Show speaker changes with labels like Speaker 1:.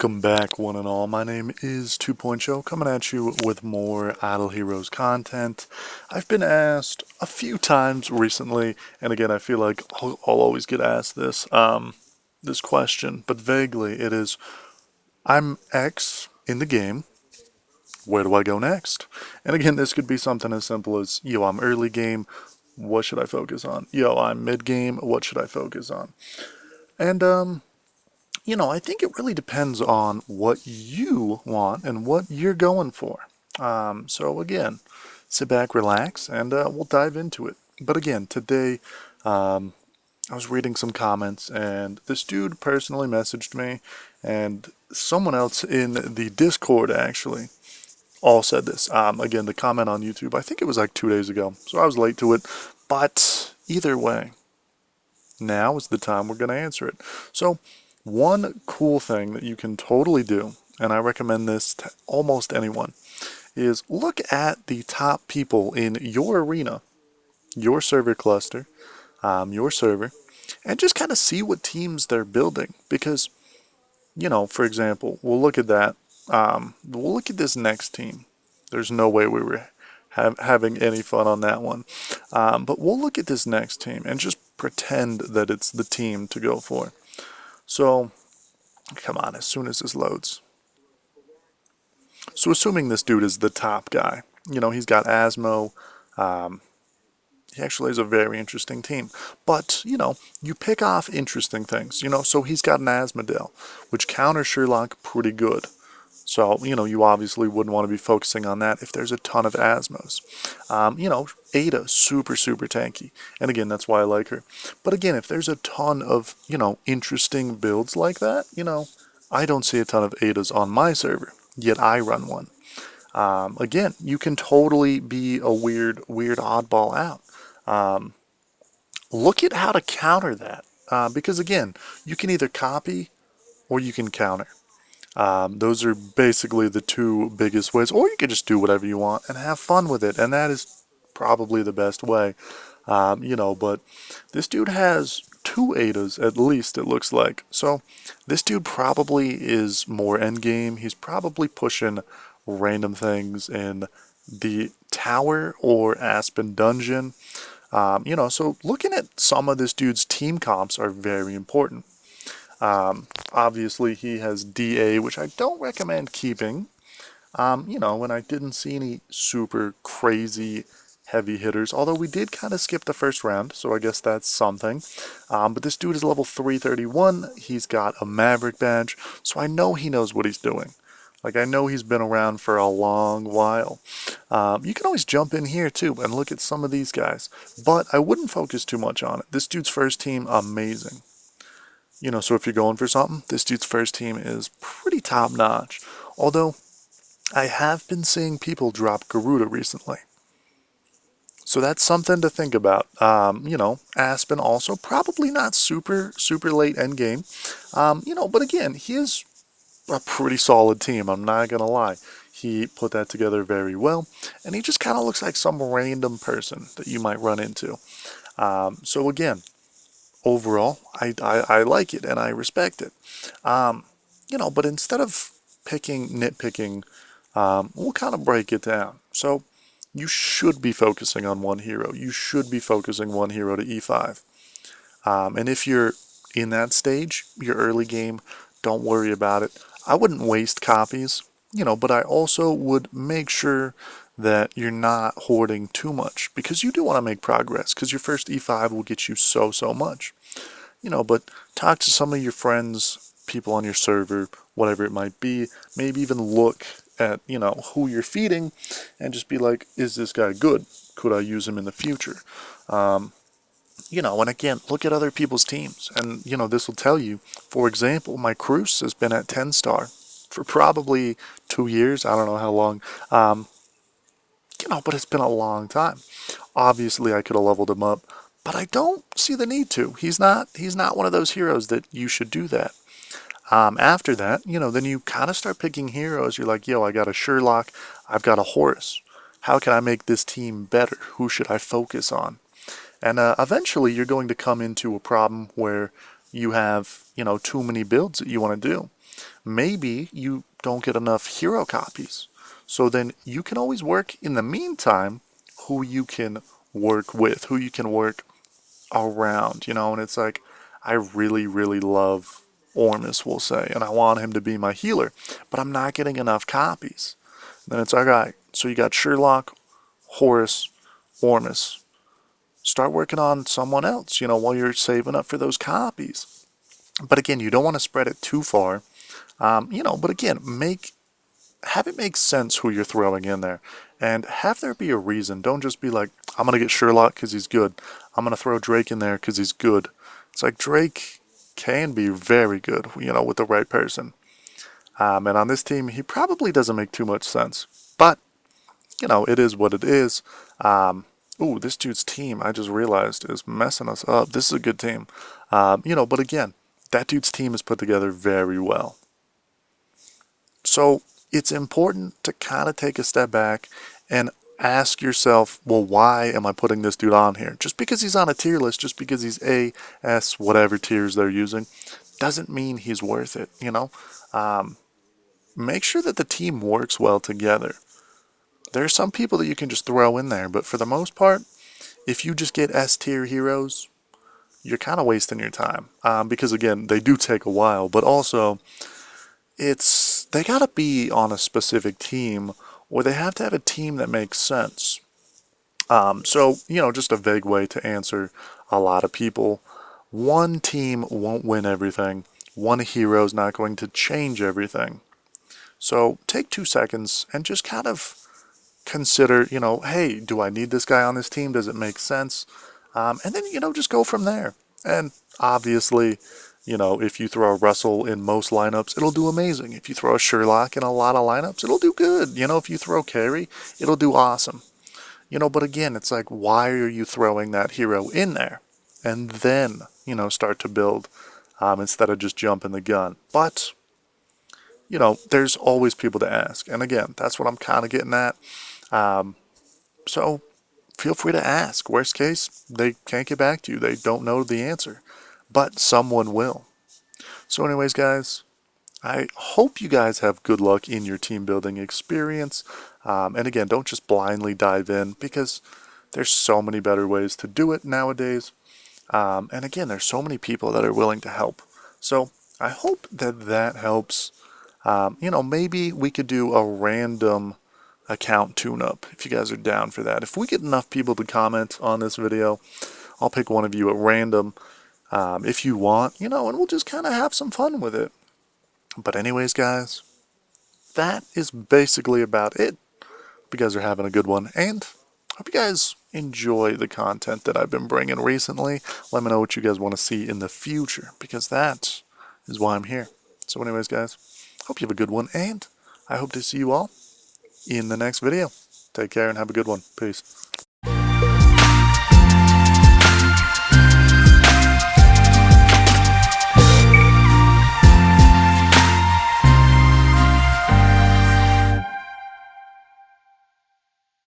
Speaker 1: Welcome back, one and all. My name is 2.0, coming at you with more Idle Heroes content. I've been asked a few times recently, and again, I feel like I'll always get asked this question, but vaguely it is, I'm X in the game, where do I go next? And again, this could be something as simple as, yo, I'm early game, what should I focus on? Yo, I'm mid game, what should I focus on? And, I think it really depends on what you want and what you're going for. So again, sit back, relax, and we'll dive into it. But again, today, I was reading some comments, and this dude personally messaged me, and someone else in the Discord actually all said this. Again, the comment on YouTube, I think it was like 2 days ago, so I was late to it. But either way, now is the time we're going to answer it. So, one cool thing that you can totally do, and I recommend this to almost anyone, is look at the top people in your arena, your server cluster, your server, and just kind of see what teams they're building. Because, for example, we'll look at that. We'll look at this next team. There's no way we were having any fun on that one. But we'll look at this next team and just pretend that it's the team to go for. So, come on, as soon as this loads. So assuming this dude is the top guy, he's got Asmo, he actually has a very interesting team. But, you pick off interesting things, so he's got an Asmodale, which counters Sherlock pretty good. So, you obviously wouldn't want to be focusing on that if there's a ton of Asmos. Ada, super, super tanky. And again, that's why I like her. But again, if there's a ton of, interesting builds like that, I don't see a ton of Adas on my server, yet I run one. Again, you can totally be a weird oddball out. Look at how to counter that. Because again, you can either copy or you can counter. Those are basically the two biggest ways, or you can just do whatever you want and have fun with it, and that is probably the best way. But this dude has two Adas at least, it looks like. So this dude probably is more endgame. He's probably pushing random things in the tower or Aspen dungeon. So looking at some of this dude's team comps are very important. Obviously, he has DA, which I don't recommend keeping. And I didn't see any super crazy heavy hitters, although we did kind of skip the first round, so I guess that's something. But this dude is level 331. He's got a Maverick badge, so I know he knows what he's doing. Like, I know he's been around for a long while. You can always jump in here, too, and look at some of these guys. But I wouldn't focus too much on it. This dude's first team, amazing. So if you're going for something, this dude's first team is pretty top-notch. Although, I have been seeing people drop Garuda recently. So that's something to think about. Aspen also, probably not super, super late endgame. But again, he is a pretty solid team, I'm not going to lie. He put that together very well, and he just kind of looks like some random person that you might run into. So again, overall, I like it and I respect it. But instead of nitpicking, we'll kind of break it down. So you should be focusing on one hero. You should be focusing one hero to E5. And if you're in that stage, your early game, don't worry about it. I wouldn't waste copies, but I also would make sure that you're not hoarding too much, because you do want to make progress, because your first E5 will get you so much. But talk to some of your friends, people on your server, whatever it might be. Maybe even look at, who you're feeding and just be like, is this guy good? Could I use him in the future? And again, look at other people's teams. And, this will tell you, for example, my Cruz has been at 10 star for probably 2 years. I don't know how long. But it's been a long time. Obviously, I could have leveled him up, but I don't see the need to. He's not one of those heroes that you should do that. After that, then you kind of start picking heroes. You're like, yo, I got a Sherlock, I've got a Horus. How can I make this team better? Who should I focus on? And eventually, you're going to come into a problem where you have, too many builds that you want to do. maybe you don't get enough hero copies. So then you can always work in the meantime who you can work with, who you can work around, and it's like, I really, really love Ormus, we'll say, and I want him to be my healer, but I'm not getting enough copies. And then it's like, all right, so you got Sherlock, Horus, Ormus. Start working on someone else, while you're saving up for those copies. But again, you don't want to spread it too far, but again, have it make sense who you're throwing in there, and have there be a reason. Don't just be like, I'm going to get Sherlock because he's good. I'm going to throw Drake in there because he's good. It's like Drake can be very good, with the right person. And on this team, he probably doesn't make too much sense. But, it is what it is. Ooh, this dude's team, I just realized, is messing us up. This is a good team. But again, that dude's team is put together very well. So it's important to kind of take a step back and ask yourself, well, why am I putting this dude on here? Just because he's on a tier list, just because he's A, S, whatever tiers they're using, doesn't mean he's worth it, Make sure that the team works well together. There are some people that you can just throw in there, but for the most part, if you just get S tier heroes, you're kind of wasting your time. Because again, they do take a while, but also they gotta be on a specific team, or they have to have a team that makes sense. So, just a vague way to answer a lot of people. One team won't win everything. One hero is not going to change everything. So take 2 seconds and just kind of consider, hey, do I need this guy on this team? Does it make sense? And then, just go from there. And obviously, if you throw a Russell in most lineups, it'll do amazing. If you throw a Sherlock in a lot of lineups, it'll do good. If you throw Carry, it'll do awesome. But again, it's like, why are you throwing that hero in there? And then, start to build instead of just jumping the gun. But, there's always people to ask. And again, that's what I'm kind of getting at. So feel free to ask. Worst case, they can't get back to you. They don't know the answer. But someone will. So anyways, guys, I hope you guys have good luck in your team building experience. And again, don't just blindly dive in, because there's so many better ways to do it nowadays. And again, there's so many people that are willing to help. So I hope that helps. Maybe we could do a random account tune-up if you guys are down for that. If we get enough people to comment on this video, I'll pick one of you at random if you want, and we'll just kind of have some fun with it. But anyways, guys, that is basically about it. Hope you guys are having a good one, and hope you guys enjoy the content that I've been bringing recently. Let me know what you guys want to see in the future, because that is why I'm here. So anyways, guys, hope you have a good one, and I hope to see you all in the next video. Take care and have a good one. Peace.